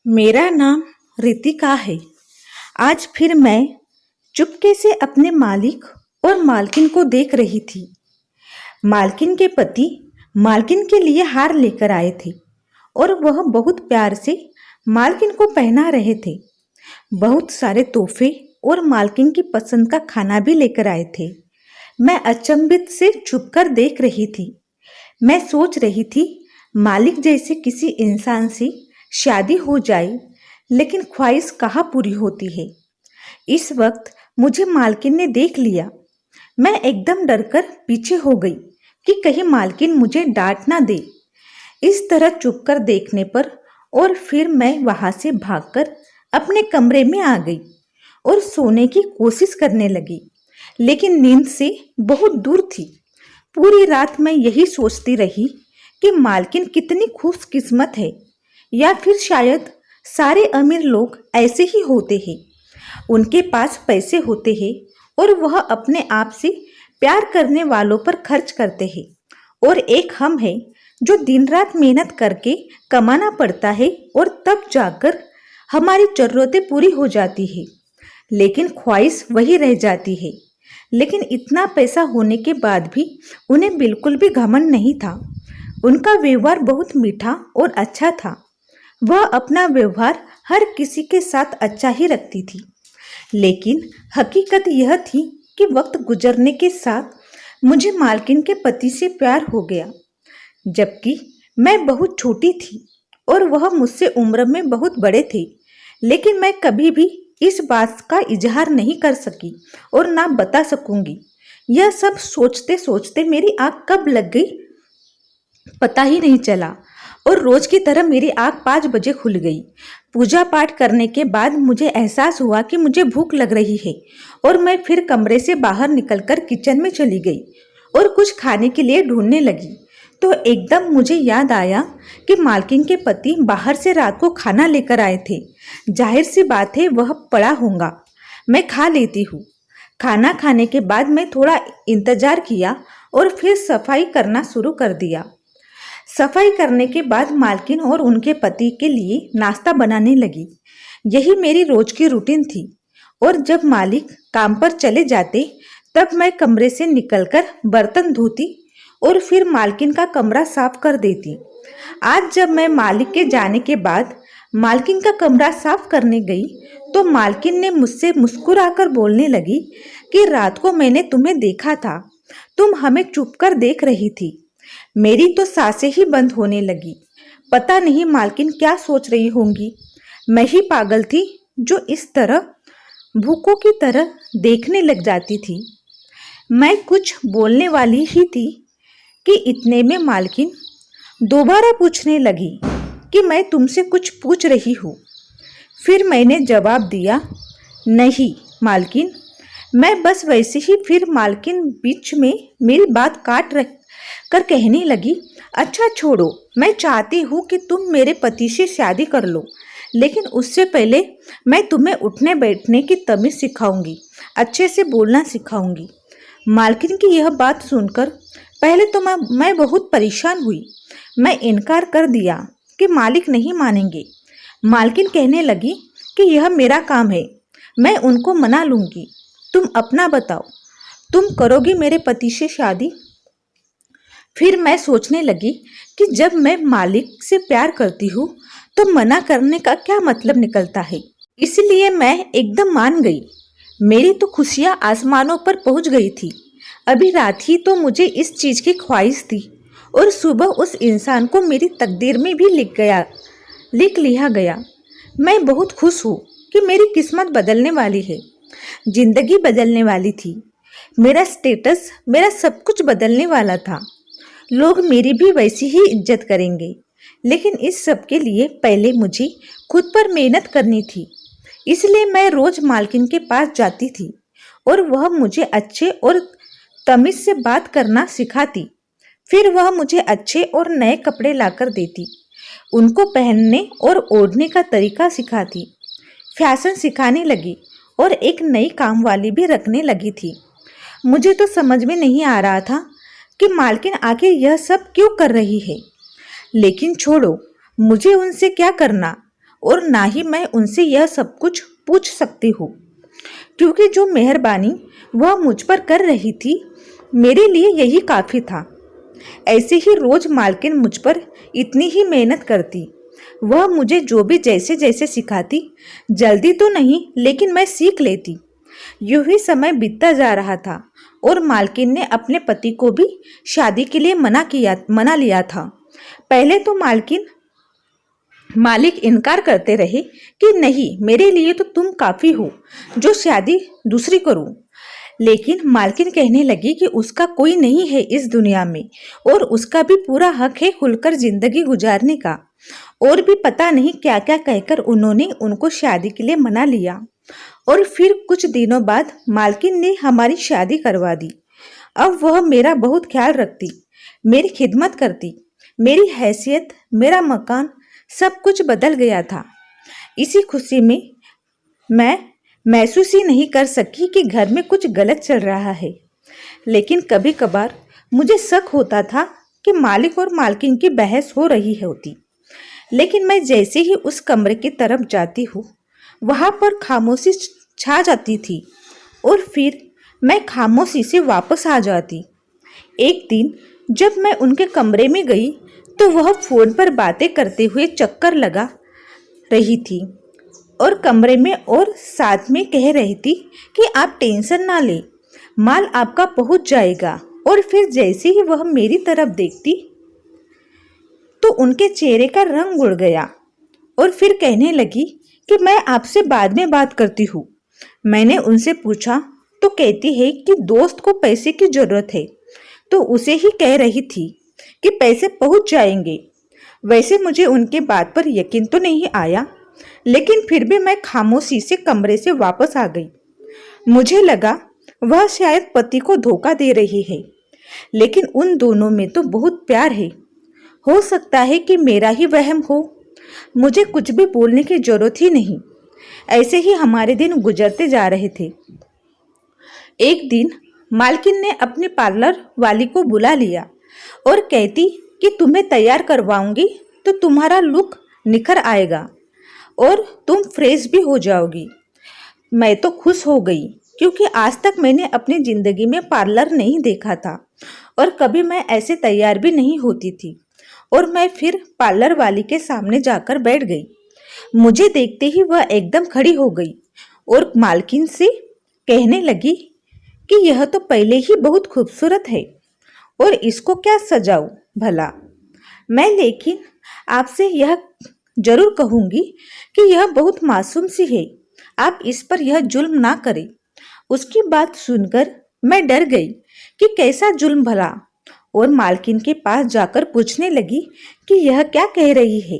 मेरा नाम रितिका है। आज फिर मैं चुपके से अपने मालिक और मालकिन को देख रही थी। मालकिन के पति मालकिन के लिए हार लेकर आए थे और वह बहुत प्यार से मालकिन को पहना रहे थे। बहुत सारे तोहफे और मालकिन की पसंद का खाना भी लेकर आए थे। मैं अचंभित से छुपकर देख रही थी। मैं सोच रही थी, मालिक जैसे किसी इंसान से शादी हो जाए, लेकिन ख्वाहिश कहाँ पूरी होती है। इस वक्त मुझे मालकिन ने देख लिया। मैं एकदम डरकर पीछे हो गई कि कहीं मालकिन मुझे डांट ना दे। इस तरह चुपकर देखने पर और फिर मैं वहां से भागकर अपने कमरे में आ गई और सोने की कोशिश करने लगी, लेकिन नींद से बहुत दूर थी। पूरी रात मैं यही सोचती रही कि मालकिन कितनी खुशकिस्मत है, या फिर शायद सारे अमीर लोग ऐसे ही होते हैं। उनके पास पैसे होते हैं और वह अपने आप से प्यार करने वालों पर खर्च करते हैं, और एक हम हैं जो दिन रात मेहनत करके कमाना पड़ता है और तब जाकर हमारी जरूरतें पूरी हो जाती है, लेकिन ख्वाहिश वही रह जाती है। लेकिन इतना पैसा होने के बाद भी उन्हें बिल्कुल भी घमंड नहीं था। उनका व्यवहार बहुत मीठा और अच्छा था। वह अपना व्यवहार हर किसी के साथ अच्छा ही रखती थी, लेकिन हकीकत यह थी कि वक्त गुजरने के साथ मुझे मालकिन के पति से प्यार हो गया, जबकि मैं बहुत छोटी थी और वह मुझसे उम्र में बहुत बड़े थे। लेकिन मैं कभी भी इस बात का इजहार नहीं कर सकी और ना बता सकूंगी। यह सब सोचते सोचते मेरी आँख कब लग गई पता ही नहीं चला, और रोज की तरह मेरी आँख 5 बजे खुल गई। पूजा पाठ करने के बाद मुझे एहसास हुआ कि मुझे भूख लग रही है, और मैं फिर कमरे से बाहर निकलकर किचन में चली गई और कुछ खाने के लिए ढूंढने लगी। तो एकदम मुझे याद आया कि मालकिन के पति बाहर से रात को खाना लेकर आए थे। जाहिर सी बात है वह पड़ा होगा, मैं खा लेती हूँ। खाना खाने के बाद मैं थोड़ा इंतजार किया और फिर सफाई करना शुरू कर दिया। सफाई करने के बाद मालकिन और उनके पति के लिए नाश्ता बनाने लगी। यही मेरी रोज की रूटीन थी, और जब मालिक काम पर चले जाते तब मैं कमरे से निकलकर बर्तन धोती और फिर मालकिन का कमरा साफ कर देती। आज जब मैं मालिक के जाने के बाद मालकिन का कमरा साफ करने गई तो मालकिन ने मुझसे मुस्कुराकर बोलने लगी कि रात को मैंने तुम्हें देखा था, तुम हमें चुपकर देख रही थी। मेरी तो सांसें ही बंद होने लगी। पता नहीं मालकिन क्या सोच रही होंगी। मैं ही पागल थी जो इस तरह भूखों की तरह देखने लग जाती थी। मैं कुछ बोलने वाली ही थी कि इतने में मालकिन दोबारा पूछने लगी कि मैं तुमसे कुछ पूछ रही हूँ। फिर मैंने जवाब दिया, नहीं मालकिन, मैं बस वैसे ही। फिर मालकिन बीच में मेरी बात काट कर कहने लगी, अच्छा छोड़ो, मैं चाहती हूँ कि तुम मेरे पति से शादी कर लो, लेकिन उससे पहले मैं तुम्हें उठने बैठने की तमीज़ सिखाऊंगी, अच्छे से बोलना सिखाऊंगी। मालकिन की यह बात सुनकर पहले तो मैं बहुत परेशान हुई। मैं इनकार कर दिया कि मालिक नहीं मानेंगे। मालकिन कहने लगी कि यह मेरा काम है, मैं उनको मना लूंगी। तुम अपना बताओ, तुम करोगी मेरे पति से शादी? फिर मैं सोचने लगी कि जब मैं मालिक से प्यार करती हूँ तो मना करने का क्या मतलब निकलता है। इसलिए मैं एकदम मान गई। मेरी तो खुशियाँ आसमानों पर पहुँच गई थी। अभी रात ही तो मुझे इस चीज़ की ख्वाहिश थी, और सुबह उस इंसान को मेरी तकदीर में भी लिख लिया गया। मैं बहुत खुश हूँ कि मेरी किस्मत बदलने वाली है, जिंदगी बदलने वाली थी। मेरा स्टेटस, मेरा सब कुछ बदलने वाला था। लोग मेरी भी वैसी ही इज्जत करेंगे, लेकिन इस सब के लिए पहले मुझे खुद पर मेहनत करनी थी। इसलिए मैं रोज मालकिन के पास जाती थी और वह मुझे अच्छे और तमीज से बात करना सिखाती। फिर वह मुझे अच्छे और नए कपड़े लाकर देती, उनको पहनने और ओढ़ने का तरीका सिखाती, फैशन सिखाने लगी और एक नई काम वाली भी रखने लगी थी। मुझे तो समझ में नहीं आ रहा था कि मालकिन आखिर यह सब क्यों कर रही है। लेकिन छोड़ो, मुझे उनसे क्या करना, और ना ही मैं उनसे यह सब कुछ पूछ सकती हूँ, क्योंकि जो मेहरबानी वह मुझ पर कर रही थी मेरे लिए यही काफ़ी था। ऐसे ही रोज मालकिन मुझ पर इतनी ही मेहनत करती। वह मुझे जो भी जैसे जैसे सिखाती, जल्दी तो नहीं लेकिन मैं सीख लेती। यूं ही समय बीतता जा रहा था और मालकिन ने अपने पति को भी शादी के लिए मना लिया था। पहले तो मालिक इनकार करते रहे कि नहीं, मेरे लिए तो तुम काफी हो, जो शादी दूसरी करूं। लेकिन मालकिन कहने लगी कि उसका कोई नहीं है इस दुनिया में और उसका भी पूरा हक है खुलकर जिंदगी गुजारने का। और भी पता नहीं क्या क्या कहकर उन्होंने उनको शादी के लिए मना लिया। और फिर कुछ दिनों बाद मालकिन ने हमारी शादी करवा दी। अब वह मेरा बहुत ख्याल रखती, मेरी खिदमत करती। मेरी हैसियत, मेरा मकान, सब कुछ बदल गया था। इसी खुशी में मैं महसूस ही नहीं कर सकी कि घर में कुछ गलत चल रहा है। लेकिन कभी कभार मुझे शक होता था कि मालिक और मालकिन की बहस हो रही होती। लेकिन मैं जैसे ही उस कमरे की तरफ जाती हूँ, वहां पर खामोशी छा जाती थी और फिर मैं खामोशी से वापस आ जाती। एक दिन जब मैं उनके कमरे में गई तो वह फोन पर बातें करते हुए चक्कर लगा रही थी और कमरे में और साथ में कह रही थी कि आप टेंशन ना ले, माल आपका पहुंच जाएगा। और फिर जैसे ही वह मेरी तरफ देखती तो उनके चेहरे का रंग उड़ गया और फिर कहने लगी कि मैं आपसे बाद में बात करती हूँ। मैंने उनसे पूछा तो कहती है कि दोस्त को पैसे की जरूरत है, तो उसे ही कह रही थी कि पैसे पहुंच जाएंगे। वैसे मुझे उनके बात पर यकीन तो नहीं आया, लेकिन फिर भी मैं खामोशी से कमरे से वापस आ गई। मुझे लगा वह शायद पति को धोखा दे रही है, लेकिन उन दोनों में तो बहुत प्यार है। हो सकता है कि मेरा ही वहम हो। मुझे कुछ भी बोलने की जरूरत ही नहीं। ऐसे ही हमारे दिन गुजरते जा रहे थे। एक दिन मालकिन ने अपने पार्लर वाली को बुला लिया और कहती कि तुम्हें तैयार करवाऊंगी तो तुम्हारा लुक निखर आएगा और तुम फ्रेश भी हो जाओगी। मैं तो खुश हो गई, क्योंकि आज तक मैंने अपनी जिंदगी में पार्लर नहीं देखा था और कभी मैं ऐसे तैयार भी नहीं होती थी। और मैं फिर पार्लर वाली के सामने जाकर बैठ गई। मुझे देखते ही वह एकदम खड़ी हो गई और मालकिन से कहने लगी कि यह तो पहले ही बहुत खूबसूरत है और इसको क्या सजाऊं भला। मैं लेकिन आपसे यह जरूर कहूंगी कि यह बहुत मासूम सी है, आप इस पर यह जुल्म ना करें। उसकी बात सुनकर मैं डर गई कि कैसा जुल्म भला, और मालकिन के पास जाकर पूछने लगी कि यह क्या कह रही है,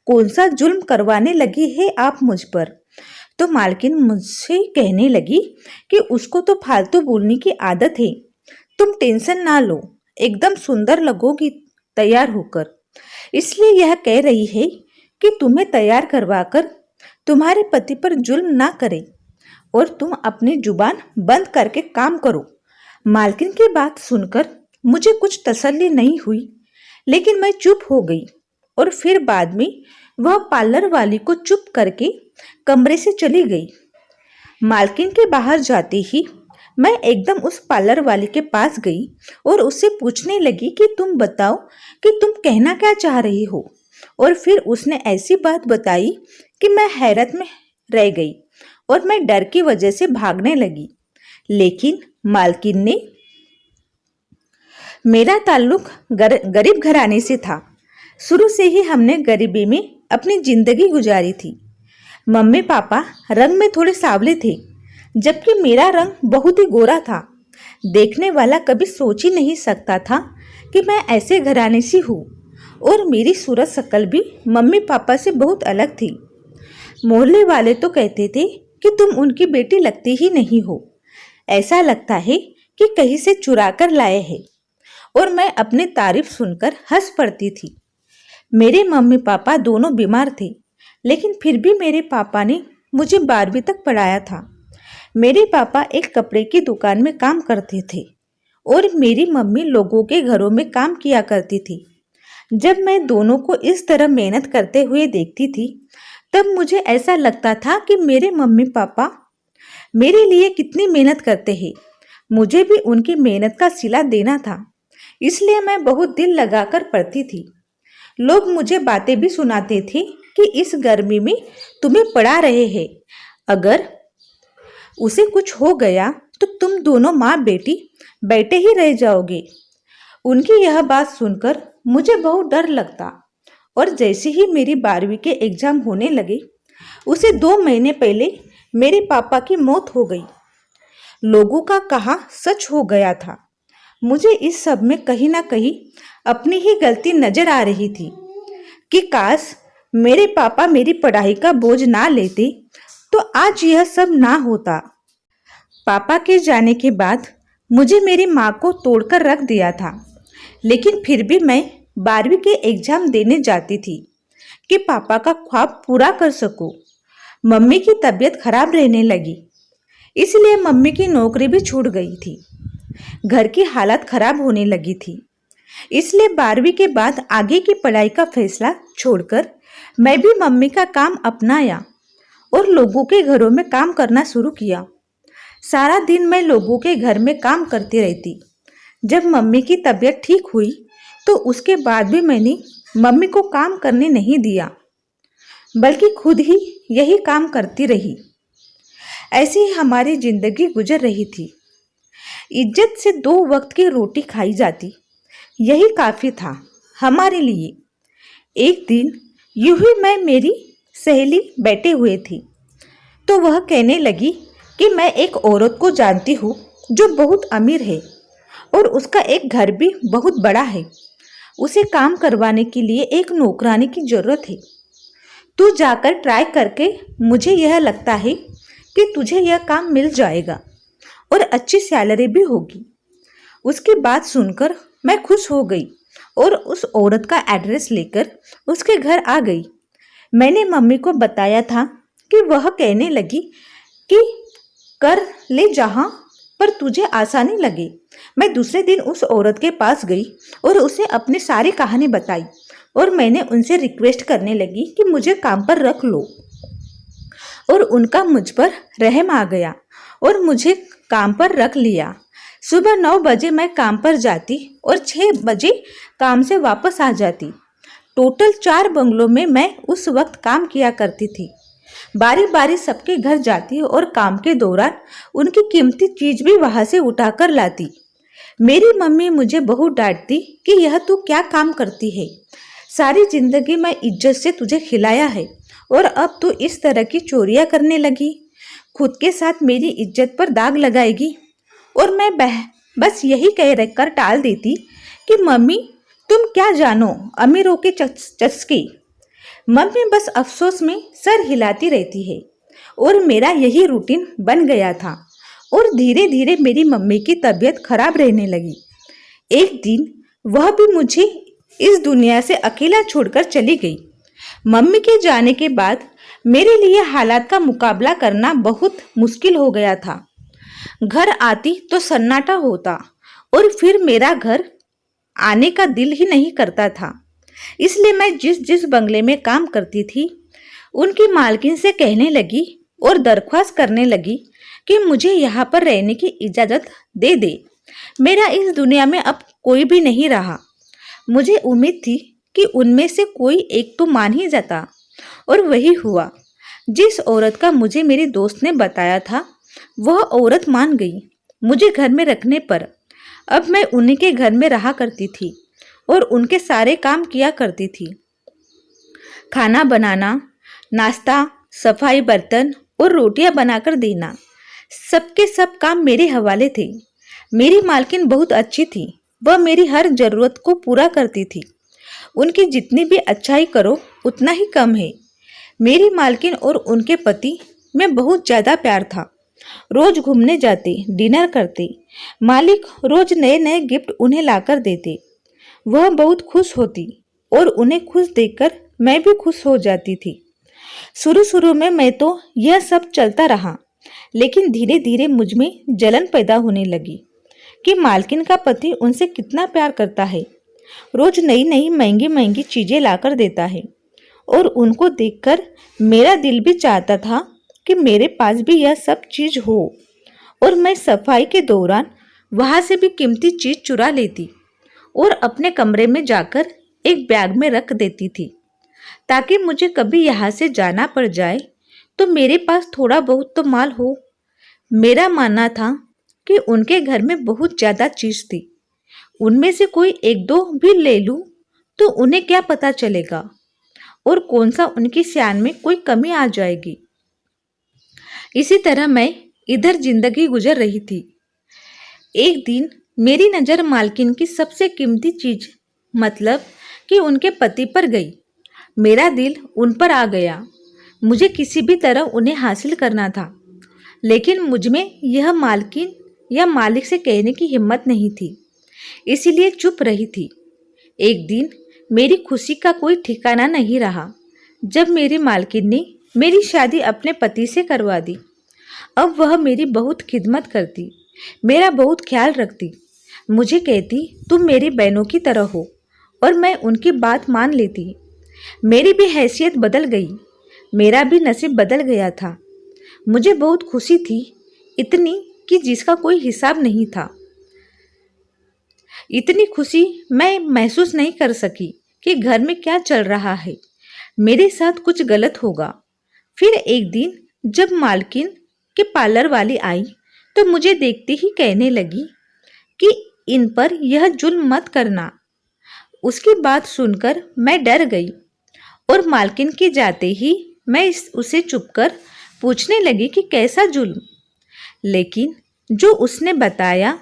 कौन सा जुल्म करवाने लगी है आप मुझ पर। तो मालकिन मुझसे कहने लगी कि उसको तो फालतू बोलने की आदत है, तुम टेंशन ना लो, एकदम सुंदर लगोगी तैयार होकर। इसलिए यह कह रही है कि तुम्हें तैयार करवाकर तुम्हारे पति पर जुल्म ना करे और तुम अपनी जुबान बंद करके काम करो। मालकिन की बात सुनकर मुझे कुछ तसल्ली नहीं हुई, लेकिन मैं चुप हो गई और फिर बाद में वह पार्लर वाली को चुप करके कमरे से चली गई। मालकिन के बाहर जाते ही मैं एकदम उस पार्लर वाली के पास गई और उससे पूछने लगी कि तुम बताओ कि तुम कहना क्या चाह रही हो। और फिर उसने ऐसी बात बताई कि मैं हैरत में रह गई और मैं डर की वजह से भागने लगी। लेकिन मालकिन ने, मेरा ताल्लुक गरीब घराने से था। शुरू से ही हमने गरीबी में अपनी जिंदगी गुजारी थी। मम्मी पापा रंग में थोड़े सांवले थे, जबकि मेरा रंग बहुत ही गोरा था। देखने वाला कभी सोच ही नहीं सकता था कि मैं ऐसे घराने से हूँ, और मेरी सूरत शक्ल भी मम्मी पापा से बहुत अलग थी। मोहल्ले वाले तो कहते थे कि तुम उनकी बेटी लगती ही नहीं हो, ऐसा लगता है कि कहीं से चुरा कर लाए हैं। और मैं अपनी तारीफ सुनकर हंस पड़ती थी। मेरे मम्मी पापा दोनों बीमार थे, लेकिन फिर भी मेरे पापा ने मुझे 12वीं तक पढ़ाया था। मेरे पापा एक कपड़े की दुकान में काम करते थे और मेरी मम्मी लोगों के घरों में काम किया करती थी। जब मैं दोनों को इस तरह मेहनत करते हुए देखती थी तब मुझे ऐसा लगता था कि मेरे मम्मी पापा मेरे लिए कितनी मेहनत करते हैं, मुझे भी उनकी मेहनत का सिला देना था। इसलिए मैं बहुत दिल लगाकर पढ़ती थी। लोग मुझे बातें भी सुनाते थे कि इस गर्मी में तुम्हें पढ़ा रहे हैं, अगर उसे कुछ हो गया तो तुम दोनों माँ बेटी बैठे ही रह जाओगे। उनकी यह बात सुनकर मुझे बहुत डर लगता और जैसे ही मेरी 12वीं के एग्जाम होने लगे, उसे 2 महीने पहले मेरे पापा की मौत हो गई। लोगों का कहा सच हो गया था। मुझे इस सब में कहीं ना कहीं अपनी ही गलती नजर आ रही थी कि काश मेरे पापा मेरी पढ़ाई का बोझ ना लेते तो आज यह सब ना होता। पापा के जाने के बाद मुझे मेरी माँ को तोड़कर रख दिया था, लेकिन फिर भी मैं 12वीं के एग्जाम देने जाती थी कि पापा का ख्वाब पूरा कर सकूं। मम्मी की तबीयत खराब रहने लगी, इसलिए मम्मी की नौकरी भी छूट गई थी। घर की हालत खराब होने लगी थी, इसलिए 12वीं के बाद आगे की पढ़ाई का फैसला छोड़कर मैं भी मम्मी का काम अपनाया और लोगों के घरों में काम करना शुरू किया। सारा दिन मैं लोगों के घर में काम करती रहती। जब मम्मी की तबीयत ठीक हुई तो उसके बाद भी मैंने मम्मी को काम करने नहीं दिया, बल्कि खुद ही यही काम करती रही। ऐसी ही हमारी जिंदगी गुजर रही थी। इज्जत से 2 वक्त की रोटी खाई जाती, यही काफ़ी था हमारे लिए। एक दिन यूं ही मैं मेरी सहेली बैठे हुए थी तो वह कहने लगी कि मैं एक औरत को जानती हूँ जो बहुत अमीर है और उसका एक घर भी बहुत बड़ा है। उसे काम करवाने के लिए एक नौकरानी की ज़रूरत है। तू जाकर ट्राई करके, मुझे यह लगता है कि तुझे यह काम मिल जाएगा और अच्छी सैलरी भी होगी। उसकी बात सुनकर मैं खुश हो गई और उस औरत का एड्रेस लेकर उसके घर आ गई। मैंने मम्मी को बताया था कि वह कहने लगी कि कर ले जहाँ पर तुझे आसानी लगे। मैं दूसरे दिन उस औरत के पास गई और उसे अपनी सारी कहानी बताई और मैंने उनसे रिक्वेस्ट करने लगी कि मुझे काम पर रख लो। और उनका मुझ पर रहम आ गया और मुझे काम पर रख लिया। सुबह 9 बजे मैं काम पर जाती और 6 बजे काम से वापस आ जाती। टोटल 4 बंगलों में मैं उस वक्त काम किया करती थी। बारी बारी सबके घर जाती और काम के दौरान उनकी कीमती चीज भी वहां से उठाकर लाती। मेरी मम्मी मुझे बहुत डांटती कि यह तू क्या काम करती है, सारी जिंदगी मैं इज्जत से तुझे खिलाया है और अब तू इस तरह की चोरियां करने लगी, खुद के साथ मेरी इज्जत पर दाग लगाएगी। और मैं बस यही कह कर टाल देती कि मम्मी तुम क्या जानो अमीरों के चस्के। मम्मी बस अफसोस में सर हिलाती रहती है और मेरा यही रूटीन बन गया था और धीरे धीरे मेरी मम्मी की तबीयत खराब रहने लगी। एक दिन वह भी मुझे इस दुनिया से अकेला छोड़कर चली गई। मम्मी के जाने के बाद मेरे लिए हालात का मुकाबला करना बहुत मुश्किल हो गया था। घर आती तो सन्नाटा होता और फिर मेरा घर आने का दिल ही नहीं करता था। इसलिए मैं जिस जिस बंगले में काम करती थी उनकी मालकिन से कहने लगी और दरख्वास्त करने लगी कि मुझे यहाँ पर रहने की इजाज़त दे दे। मेरा इस दुनिया में अब कोई भी नहीं रहा। मुझे उम्मीद थी कि उनमें से कोई एक तो मान ही जाता और वही हुआ। जिस औरत का मुझे मेरे दोस्त ने बताया था वह औरत मान गई मुझे घर में रखने पर। अब मैं उन्हीं के घर में रहा करती थी और उनके सारे काम किया करती थी। खाना बनाना, नाश्ता, सफाई, बर्तन और रोटियां बनाकर देना, सबके सब काम मेरे हवाले थे। मेरी मालकिन बहुत अच्छी थी, वह मेरी हर जरूरत को पूरा करती थी। उनकी जितनी भी अच्छाई करो उतना ही कम है। मेरी मालकिन और उनके पति में बहुत ज़्यादा प्यार था। रोज घूमने जाते, डिनर करते, मालिक रोज नए नए गिफ्ट उन्हें लाकर देते। वह बहुत खुश होती और उन्हें खुश देखकर मैं भी खुश हो जाती थी। शुरू शुरू में मैं तो यह सब चलता रहा, लेकिन धीरे धीरे मुझ में जलन पैदा होने लगी कि मालकिन का पति उनसे कितना प्यार करता है, रोज नई नई महंगी महंगी चीज़ें लाकर देता है और उनको देखकर मेरा दिल भी चाहता था कि मेरे पास भी यह सब चीज हो और मैं सफाई के दौरान वहां से भी कीमती चीज चुरा लेती और अपने कमरे में जाकर एक बैग में रख देती थी, ताकि मुझे कभी यहाँ से जाना पड़ जाए तो मेरे पास थोड़ा बहुत तो माल हो। मेरा मानना था कि उनके घर में बहुत ज्यादा चीज थी, उनमें से कोई एक दो भी ले लूं तो उन्हें क्या पता चलेगा और कौन सा उनकी शान में कोई कमी आ जाएगी। इसी तरह मैं इधर जिंदगी गुजर रही थी। एक दिन मेरी नज़र मालकिन की सबसे कीमती चीज मतलब कि उनके पति पर गई। मेरा दिल उन पर आ गया। मुझे किसी भी तरह उन्हें हासिल करना था, लेकिन मुझमें यह मालकिन या मालिक से कहने की हिम्मत नहीं थी, इसीलिए चुप रही थी। एक दिन मेरी खुशी का कोई ठिकाना नहीं रहा जब मेरी मालकिन ने मेरी शादी अपने पति से करवा दी। अब वह मेरी बहुत खिदमत करती, मेरा बहुत ख्याल रखती, मुझे कहती तुम मेरी बहनों की तरह हो और मैं उनकी बात मान लेती। मेरी भी हैसियत बदल गई, मेरा भी नसीब बदल गया था। मुझे बहुत खुशी थी, इतनी कि जिसका कोई हिसाब नहीं था। इतनी खुशी मैं महसूस नहीं कर सकी कि घर में क्या चल रहा है, मेरे साथ कुछ गलत होगा। फिर एक दिन जब मालकिन के पार्लर वाली आई तो मुझे देखते ही कहने लगी कि इन पर यह जुल्म मत करना। उसकी बात सुनकर मैं डर गई और मालकिन के जाते ही मैं उसे चुपकर पूछने लगी कि कैसा जुल्म। लेकिन जो उसने बताया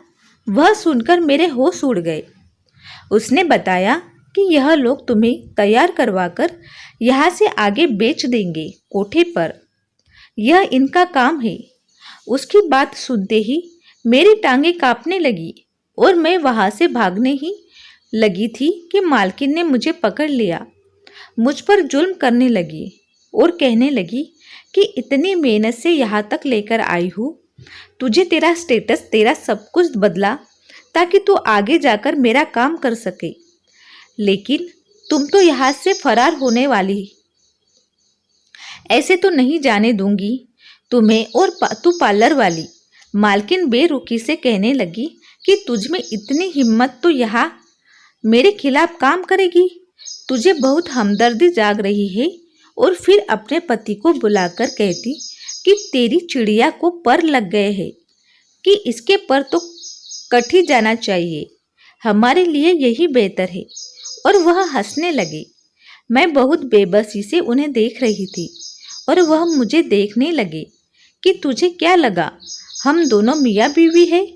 वह सुनकर मेरे होश उड़ गए। उसने बताया कि यह लोग तुम्हें तैयार करवाकर यहाँ से आगे बेच देंगे कोठे पर, यह इनका काम है। उसकी बात सुनते ही मेरी टांगें कांपने लगी और मैं वहाँ से भागने ही लगी थी कि मालकिन ने मुझे पकड़ लिया, मुझ पर जुल्म करने लगी और कहने लगी कि इतनी मेहनत से यहाँ तक लेकर आई हूँ, तुझे तेरा स्टेटस, तेरा सब कुछ बदला ताकि तू आगे जाकर मेरा काम कर सके, लेकिन तुम तो यहाँ से फरार होने वाली। ऐसे तो नहीं जाने दूंगी तुम्हें। और तू पार्लर वाली, मालकिन बेरुखी से कहने लगी कि तुझमें इतनी हिम्मत तो यहाँ मेरे खिलाफ काम करेगी। तुझे बहुत हमदर्दी जाग रही है। और फिर अपने पति को बुलाकर कहती कि तेरी चिड़िया को पर लग गए हैं कि इसके पर तो कट ही जाना चाहिए, हमारे लिए यही बेहतर है। और वह हंसने लगे। मैं बहुत बेबसी से उन्हें देख रही थी और वह मुझे देखने लगे कि तुझे क्या लगा, हम दोनों मियाँ बीवी हैं।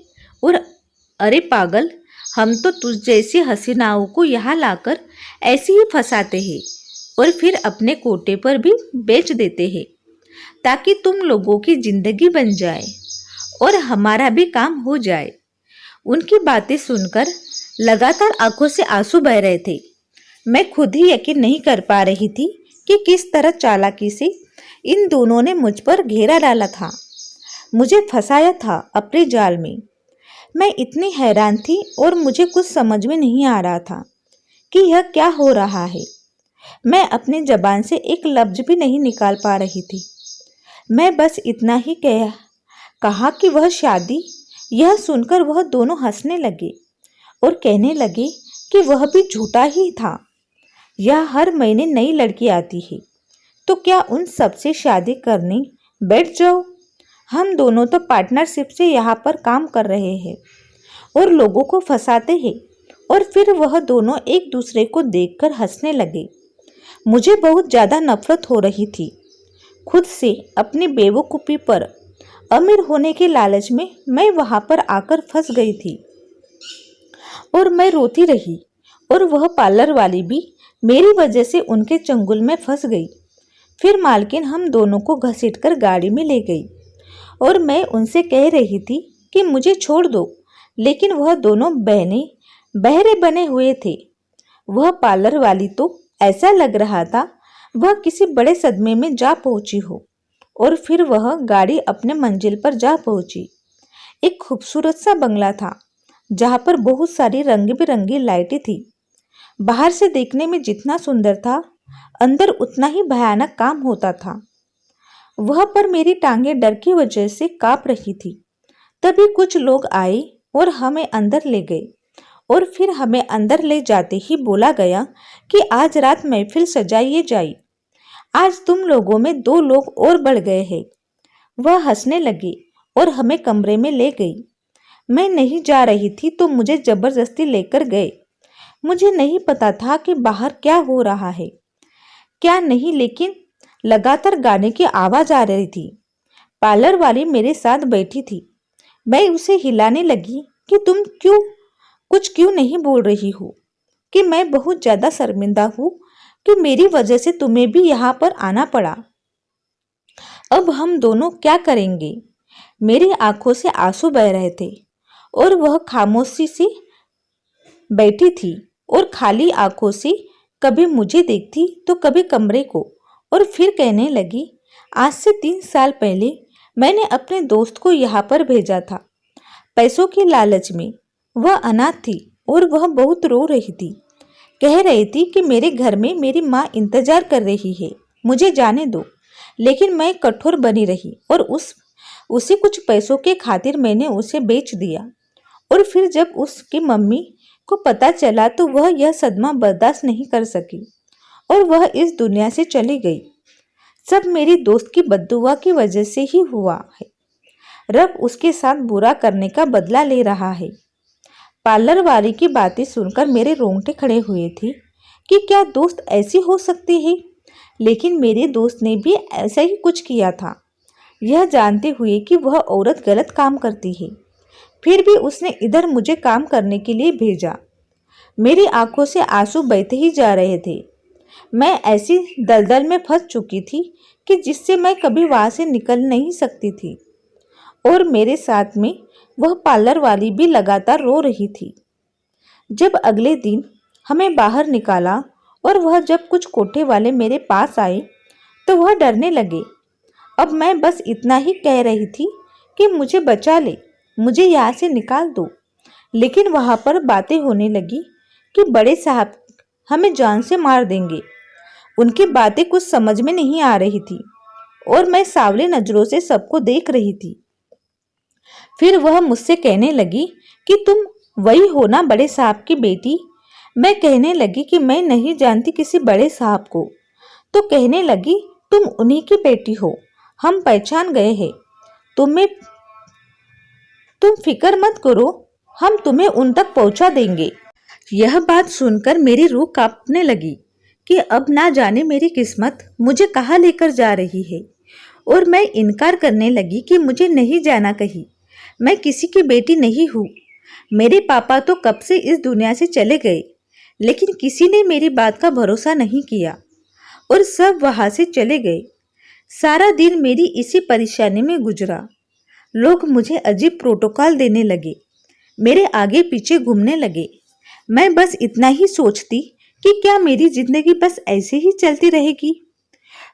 और अरे पागल, हम तो तुझ जैसी हसीनाओं को यहाँ लाकर ऐसे ही फंसाते हैं और फिर अपने कोटे पर भी बेच देते हैं ताकि तुम लोगों की जिंदगी बन जाए और हमारा भी काम हो जाए। उनकी बातें सुनकर लगातार आंखों से आंसू बह रहे थे। मैं खुद ही यकीन नहीं कर पा रही थी कि किस तरह चालाकी से इन दोनों ने मुझ पर घेरा डाला था, मुझे फंसाया था अपने जाल में। मैं इतनी हैरान थी और मुझे कुछ समझ में नहीं आ रहा था कि यह क्या हो रहा है। मैं अपनी जबान से एक लफ्ज भी नहीं निकाल पा रही थी। मैं बस इतना ही कहा कि वह शादी। यह सुनकर वह दोनों हंसने लगे और कहने लगे कि वह भी झूठा ही था। यह हर महीने नई लड़की आती है, तो क्या उन सबसे शादी करने बैठ जाओ। हम दोनों तो पार्टनरशिप से यहाँ पर काम कर रहे हैं और लोगों को फंसाते हैं। और फिर वह दोनों एक दूसरे को देखकर हंसने लगे। मुझे बहुत ज़्यादा नफरत हो रही थी खुद से, अपनी बेवकूफ़ी पर। अमीर होने के लालच में मैं वहाँ पर आकर फंस गई थी और मैं रोती रही और वह पार्लर वाली भी मेरी वजह से उनके चंगुल में फंस गई। फिर मालकिन हम दोनों को घसीटकर गाड़ी में ले गई और मैं उनसे कह रही थी कि मुझे छोड़ दो, लेकिन वह दोनों बहरे बने हुए थे। वह पार्लर वाली तो ऐसा लग रहा था वह किसी बड़े सदमे में जा पहुंची हो। और फिर वह गाड़ी अपने मंजिल पर जा पहुंची। एक खूबसूरत सा बंगला था जहाँ पर बहुत सारी रंग बिरंगी लाइटें थी। बाहर से देखने में जितना सुंदर था, अंदर उतना ही भयानक काम होता था। वह पर मेरी टांगें डर की वजह से कांप रही थी। तभी कुछ लोग आए और हमें अंदर ले गए और फिर हमें अंदर ले जाते ही बोला गया कि आज रात महफिल सजाई जाई। आज तुम लोगों में 2 लोग और बढ़ गए हैं। वह हंसने लगी और हमें कमरे में ले गई। मैं नहीं जा रही थी तो मुझे जबरदस्ती लेकर गए। मुझे नहीं पता था कि बाहर क्या हो रहा है क्या नहीं, लेकिन लगातार गाने की आवाज आ रही थी। पार्लर वाली मेरे साथ बैठी थी। मैं उसे हिलाने लगी कि तुम क्यों नहीं बोल रही हो, कि मैं बहुत ज्यादा शर्मिंदा हूँ कि मेरी वजह से तुम्हें भी यहाँ पर आना पड़ा। अब हम दोनों क्या करेंगे? मेरी आंखों से आंसू बह रहे थे और वह खामोशी से बैठी थी और खाली आंखों से कभी मुझे देखती तो कभी कमरे को, और फिर कहने लगी, आज से 3 साल पहले मैंने अपने दोस्त को यहाँ पर भेजा था पैसों के लालच में। वह अनाथ थी और वह बहुत रो रही थी। कह रही थी कि मेरे घर में मेरी माँ इंतजार कर रही है, मुझे जाने दो। लेकिन मैं कठोर बनी रही और उसे कुछ पैसों के खातिर मैंने उसे बेच दिया। और फिर जब उसकी मम्मी को पता चला तो वह यह सदमा बर्दाश्त नहीं कर सकी और वह इस दुनिया से चली गई। सब मेरी दोस्त की बद्दुआ की वजह से ही हुआ है। रब उसके साथ बुरा करने का बदला ले रहा है। पार्लर वाली की बातें सुनकर मेरे रोंगटे खड़े हुए थे कि क्या दोस्त ऐसी हो सकती है, लेकिन मेरे दोस्त ने भी ऐसा ही कुछ किया था, यह जानते हुए कि वह औरत गलत काम करती है। फिर भी उसने इधर मुझे काम करने के लिए भेजा। मेरी आंखों से आंसू बहते ही जा रहे थे। मैं ऐसी दलदल में फंस चुकी थी कि जिससे मैं कभी वहां से निकल नहीं सकती थी। और मेरे साथ में वह पार्लर वाली भी लगातार रो रही थी। जब अगले दिन हमें बाहर निकाला और वह जब कुछ कोठे वाले मेरे पास आए तो वह डरने लगे। अब मैं बस इतना ही कह रही थी कि मुझे बचा ले, मुझे यहाँ से निकाल दो। लेकिन वहां पर बातें होने लगी कि बड़े साहब हमें जान से मार देंगे। उनकी बातें कुछ समझ में नहीं आ रही थी और मैं सावली नजरों से सबको देख रही थी। फिर वह मुझसे कहने लगी कि तुम वही हो ना बड़े साहब की बेटी। मैं कहने लगी कि मैं नहीं जानती किसी बड़े साहब को। तो कहने लगी, तुम उन्हीं की बेटी हो, हम पहचान गए हैं तुम्हें, तुम फिक्र मत करो, हम तुम्हें उन तक पहुंचा देंगे। यह बात सुनकर मेरी रूह कांपने लगी कि अब ना जाने मेरी किस्मत मुझे कहाँ लेकर जा रही है। और मैं इनकार करने लगी कि मुझे नहीं जाना कहीं, मैं किसी की बेटी नहीं हूँ। मेरे पापा तो कब से इस दुनिया से चले गए, लेकिन किसी ने मेरी बात का भरोसा नहीं किया और सब वहां से चले गए। सारा दिन मेरी इसी परेशानी में गुजरा। लोग मुझे अजीब प्रोटोकॉल देने लगे, मेरे आगे पीछे घूमने लगे। मैं बस इतना ही सोचती कि क्या मेरी जिंदगी बस ऐसे ही चलती रहेगी।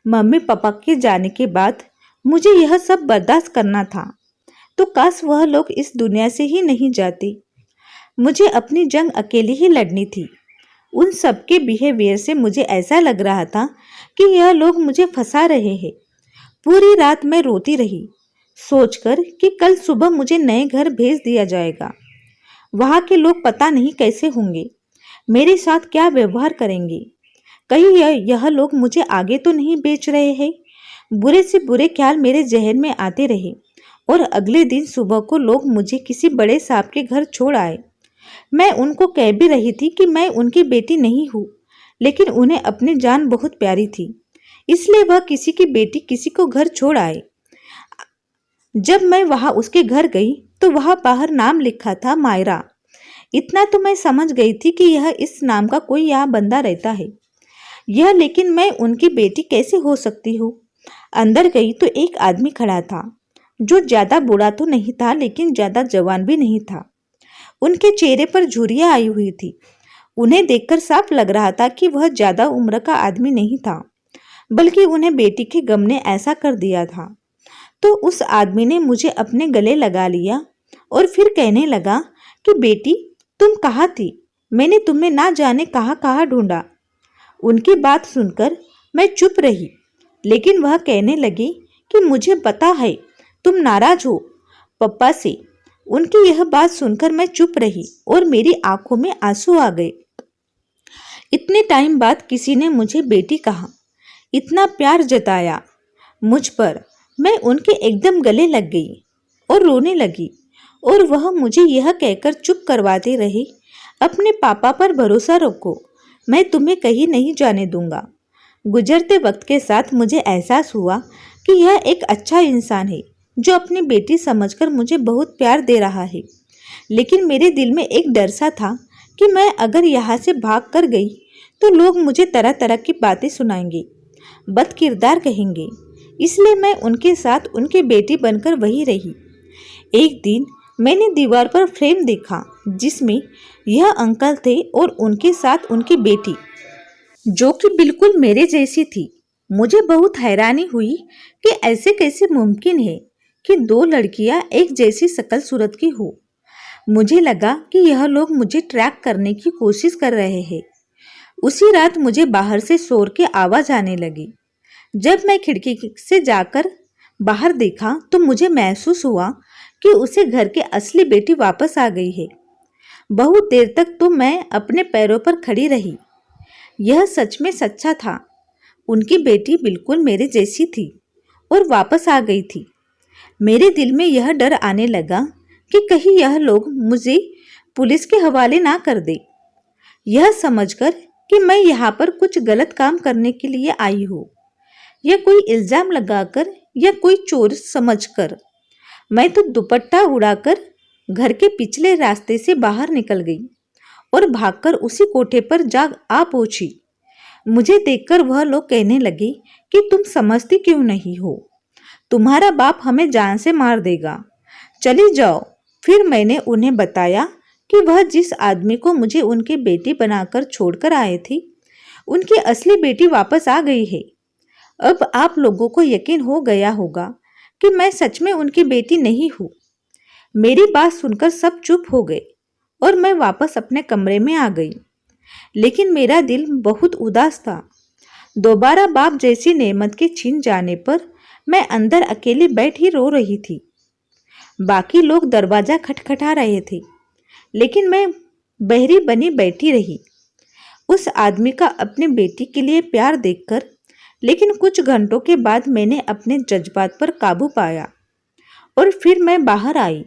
मम्मी पापा के जाने के बाद मुझे यह सब बर्दाश्त करना था, तो काश वह लोग इस दुनिया से ही नहीं जाते। मुझे अपनी जंग अकेली ही लड़नी थी। उन सबके बिहेवियर से मुझे ऐसा लग रहा था कि यह लोग मुझे फंसा रहे हैं। पूरी रात मैं रोती रही, सोचकर कि कल सुबह मुझे नए घर भेज दिया जाएगा। वहां के लोग पता नहीं कैसे होंगे, मेरे साथ क्या व्यवहार करेंगे। कहीं यह लोग मुझे आगे तो नहीं बेच रहे हैं। बुरे से बुरे ख्याल मेरे जहन में आते रहे और अगले दिन सुबह को लोग मुझे किसी बड़े साहब के घर छोड़ आए। मैं उनको कह भी रही थी कि मैं उनकी बेटी नहीं हूँ, लेकिन उन्हें अपनी जान बहुत प्यारी थी, इसलिए वह किसी की बेटी किसी को घर छोड़ आए। जब मैं वहां उसके घर गई तो वहां बाहर नाम लिखा था मायरा। इतना तो मैं समझ गई थी कि यह इस नाम का कोई यहाँ बंदा रहता है। लेकिन मैं उनकी बेटी कैसे हो सकती हूँ। अंदर गई तो एक आदमी खड़ा था जो ज्यादा बूढ़ा तो नहीं था लेकिन ज्यादा जवान भी नहीं था। उनके चेहरे पर झुर्रियां आई हुई थी। उन्हें देखकर साफ लग रहा था कि वह ज्यादा उम्र का आदमी नहीं था, बल्कि उन्हें बेटी के गम ने ऐसा कर दिया था। तो उस आदमी ने मुझे अपने गले लगा लिया और फिर कहने लगा कि बेटी तुम कहाँ थी, मैंने तुम्हें ना जाने कहाँ कहाँ ढूंढा। उनकी बात सुनकर मैं चुप रही, लेकिन वह कहने लगी कि मुझे पता है तुम नाराज हो पप्पा से। उनकी यह बात सुनकर मैं चुप रही और मेरी आंखों में आंसू आ गए। इतने टाइम बाद किसी ने मुझे बेटी कहा, इतना प्यार जताया मुझ पर। मैं उनके एकदम गले लग गई और रोने लगी, और वह मुझे यह कहकर चुप करवाते रहे, अपने पापा पर भरोसा रखो, मैं तुम्हें कहीं नहीं जाने दूंगा। गुजरते वक्त के साथ मुझे एहसास हुआ कि यह एक अच्छा इंसान है जो अपनी बेटी समझकर मुझे बहुत प्यार दे रहा है। लेकिन मेरे दिल में एक डर सा था कि मैं अगर यहाँ से भाग कर गई तो लोग मुझे तरह तरह की बातें सुनाएंगे, बदकिरदार कहेंगे। इसलिए मैं उनके साथ उनकी बेटी बनकर वही रही। एक दिन मैंने दीवार पर फ्रेम देखा जिसमें यह अंकल थे और उनके साथ उनकी बेटी, जो कि बिल्कुल मेरे जैसी थी। मुझे बहुत हैरानी हुई कि ऐसे कैसे मुमकिन है कि दो लड़कियां एक जैसी शक्ल सूरत की हो। मुझे लगा कि यह लोग मुझे ट्रैक करने की कोशिश कर रहे हैं। उसी रात मुझे बाहर से शोर की आवाज आने लगी। जब मैं खिड़की से जाकर बाहर देखा तो मुझे महसूस हुआ कि उसे घर की असली बेटी वापस आ गई है। बहुत देर तक तो मैं अपने पैरों पर खड़ी रही। यह सच में सच्चा था। उनकी बेटी बिल्कुल मेरे जैसी थी और वापस आ गई थी। मेरे दिल में यह डर आने लगा कि कहीं यह लोग मुझे पुलिस के हवाले ना कर दे, यह समझकर कि मैं यहाँ पर कुछ गलत काम करने के लिए आई हूँ, या कोई इल्जाम लगाकर या कोई चोर समझकर। मैं तो दुपट्टा उड़ाकर घर के पिछले रास्ते से बाहर निकल गई और भागकर उसी कोठे पर जा आ पहुंची। मुझे देखकर वह लोग कहने लगे कि तुम समझती क्यों नहीं हो, तुम्हारा बाप हमें जान से मार देगा, चली जाओ। फिर मैंने उन्हें बताया कि वह जिस आदमी को मुझे उनकी बेटी बनाकर छोड़कर आए थे, उनकी असली बेटी वापस आ गई है। अब आप लोगों को यकीन हो गया होगा कि मैं सच में उनकी बेटी नहीं हूँ। मेरी बात सुनकर सब चुप हो गए और मैं वापस अपने कमरे में आ गई। लेकिन मेरा दिल बहुत उदास था। दोबारा बाप जैसी नेमत के छीन जाने पर मैं अंदर अकेली बैठी रो रही थी। बाकी लोग दरवाजा खटखटा रहे थे, लेकिन मैं बहरी बनी बैठी रही। उस आदमी का अपनी बेटी के लिए प्यार देखकर, लेकिन कुछ घंटों के बाद मैंने अपने जज्बात पर काबू पाया और फिर मैं बाहर आई।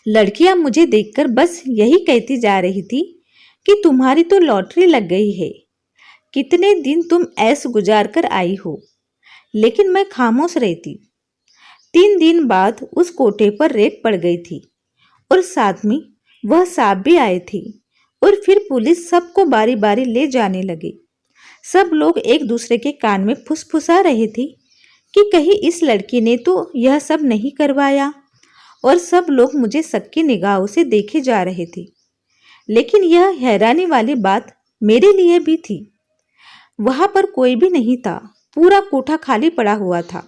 लड़कियां मुझे देखकर बस यही कहती जा रही थी कि तुम्हारी तो लॉटरी लग गई है, कितने दिन तुम ऐश गुजार कर आई हो। लेकिन मैं खामोश रहती। 3 दिन बाद उस कोठे पर रेड पड़ गई थी और साथ में वह सांप भी आए थे, और फिर पुलिस सबको बारी बारी ले जाने लगे। सब लोग एक दूसरे के कान में फुसफुसा रहे थे कि कहीं इस लड़की ने तो यह सब नहीं करवाया, और सब लोग मुझे शक की निगाहों से देखे जा रहे थे। लेकिन यह हैरानी वाली बात मेरे लिए भी थी। वहां पर कोई भी नहीं था, पूरा कोठा खाली पड़ा हुआ था,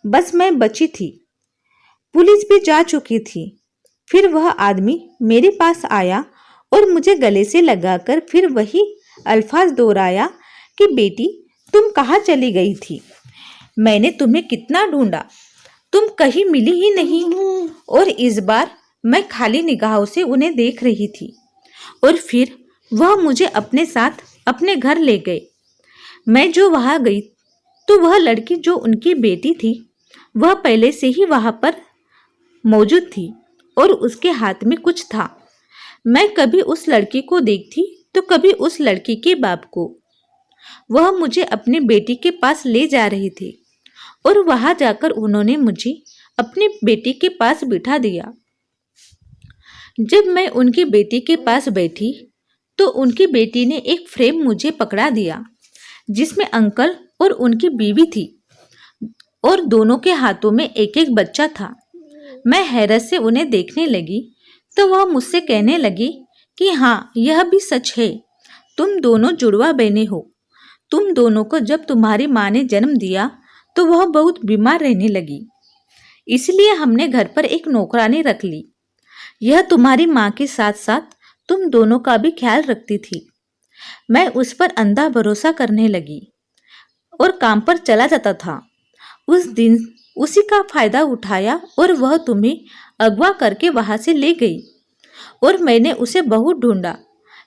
बस मैं बची थी। पुलिस भी जा चुकी थी। फिर वह आदमी मेरे पास आया और मुझे गले से लगाकर फिर वही अल्फाज दोहराया कि बेटी तुम कहाँ चली गई थी, मैंने तुम्हें कितना ढूंढा, तुम कहीं मिली ही नहीं। और इस बार मैं खाली निगाहों से उन्हें देख रही थी। और फिर वह मुझे अपने साथ अपने घर ले गए। मैं जो वहां गई तो वह लड़की जो उनकी बेटी थी, वह पहले से ही वहां पर मौजूद थी और उसके हाथ में कुछ था। मैं कभी उस लड़की को देखती तो कभी उस लड़की के बाप को। वह मुझे अपनी बेटी के पास ले जा रहे थे और वहां जाकर उन्होंने मुझे अपनी बेटी के पास बिठा दिया। जब मैं उनकी बेटी के पास बैठी तो उनकी बेटी ने एक फ्रेम मुझे पकड़ा दिया जिसमें अंकल और उनकी बीवी थी और दोनों के हाथों में एक एक बच्चा था। मैं हैरत से उन्हें देखने लगी तो वह मुझसे कहने लगी कि हाँ, यह भी सच है, तुम दोनों जुड़वा बहनें हो। तुम दोनों को जब तुम्हारी माँ ने जन्म दिया तो वह बहुत बीमार रहने लगी, इसलिए हमने घर पर एक नौकरानी रख ली। यह तुम्हारी माँ के साथ साथ तुम दोनों का भी ख्याल रखती थी। मैं उस पर अंधा भरोसा करने लगी। और काम पर चला जाता था। उस दिन उसी का फायदा उठाया और वह तुम्हें अगवा करके वहां से ले गई और मैंने उसे बहुत ढूंढा,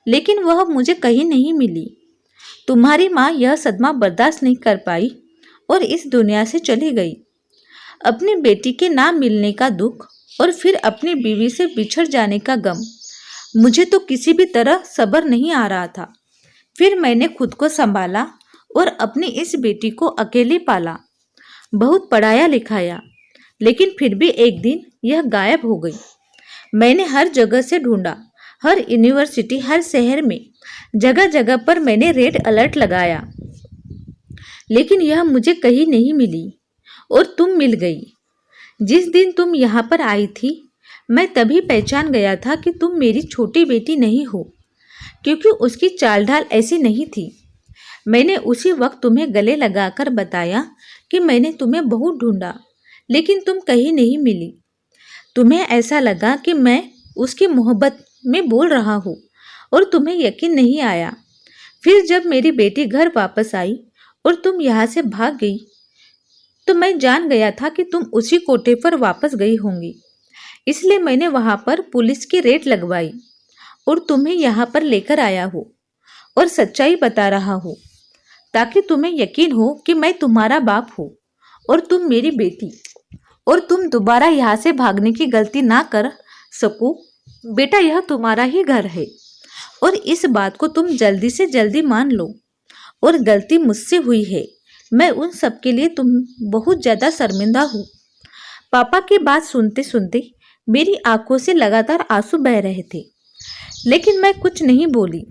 लेकिन वह मुझे कहीं नहीं मिली। तुम्हारी माँ यह सदमा बर्दाश्त नहीं कर पाई और इस दुनिया से चली गई। अपनी बेटी के ना मिलने का दुख और फिर अपनी बीवी से बिछड़ जाने का गम, मुझे तो किसी भी तरह सब्र नहीं आ रहा था। फिर मैंने खुद को संभाला और अपनी इस बेटी को अकेले पाला, बहुत पढ़ाया लिखाया, लेकिन फिर भी एक दिन यह गायब हो गई। मैंने हर जगह से ढूंढा, हर यूनिवर्सिटी, हर शहर में, जगह जगह पर मैंने रेड अलर्ट लगाया, लेकिन यह मुझे कहीं नहीं मिली और तुम मिल गई। जिस दिन तुम यहाँ पर आई थी, मैं तभी पहचान गया था कि तुम मेरी छोटी बेटी नहीं हो, क्योंकि उसकी चाल ढाल ऐसी नहीं थी। मैंने उसी वक्त तुम्हें गले लगाकर बताया कि मैंने तुम्हें बहुत ढूंढा, लेकिन तुम कहीं नहीं मिली। तुम्हें ऐसा लगा कि मैं उसकी मोहब्बत में बोल रहा हूँ और तुम्हें यकीन नहीं आया। फिर जब मेरी बेटी घर वापस आई और तुम यहाँ से भाग गई, तो मैं जान गया था कि तुम उसी कोठे पर वापस गई होंगी। इसलिए मैंने वहाँ पर पुलिस की रेड लगवाई और तुम्हें यहाँ पर लेकर आया हूँ और सच्चाई बता रहा हूँ, ताकि तुम्हें यकीन हो कि मैं तुम्हारा बाप हूँ और तुम मेरी बेटी, और तुम दोबारा यहाँ से भागने की गलती ना कर सको। बेटा, यह तुम्हारा ही घर है और इस बात को तुम जल्दी से जल्दी मान लो। और गलती मुझसे हुई है, मैं उन सब के लिए तुम बहुत ज़्यादा शर्मिंदा हूँ। पापा की बात सुनते सुनते मेरी आंखों से लगातार आंसू बह रहे थे, लेकिन मैं कुछ नहीं बोली,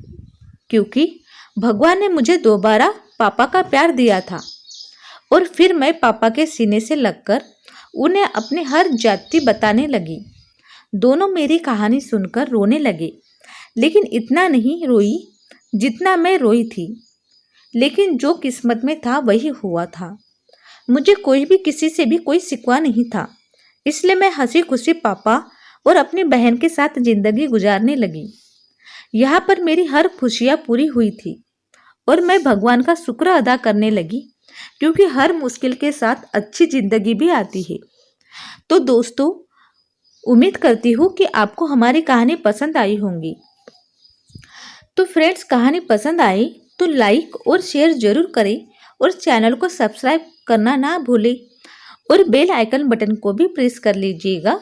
क्योंकि भगवान ने मुझे दोबारा पापा का प्यार दिया था। और फिर मैं पापा के सीने से लगकर उन्हें अपनी हर जाति बताने लगी। दोनों मेरी कहानी सुनकर रोने लगे, लेकिन इतना नहीं रोई जितना मैं रोई थी। लेकिन जो किस्मत में था वही हुआ था। मुझे कोई भी किसी से भी कोई शिकवा नहीं था, इसलिए मैं हंसी खुशी पापा और अपनी बहन के साथ जिंदगी गुजारने लगी। यहाँ पर मेरी हर खुशियाँ पूरी हुई थी और मैं भगवान का शुक्र अदा करने लगी, क्योंकि हर मुश्किल के साथ अच्छी जिंदगी भी आती है। तो दोस्तों, उम्मीद करती हूँ कि आपको हमारी कहानी पसंद आई होंगी। तो फ्रेंड्स, कहानी पसंद आई तो लाइक और शेयर जरूर करें और चैनल को सब्सक्राइब करना ना भूलें और बेल आइकन बटन को भी प्रेस कर लीजिएगा,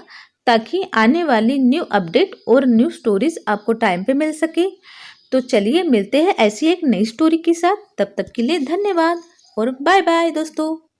ताकि आने वाली न्यू अपडेट और न्यू स्टोरीज आपको टाइम पे मिल सके। तो चलिए मिलते हैं ऐसी एक नई स्टोरी के साथ। तब तक के लिए धन्यवाद और बाय बाय दोस्तों।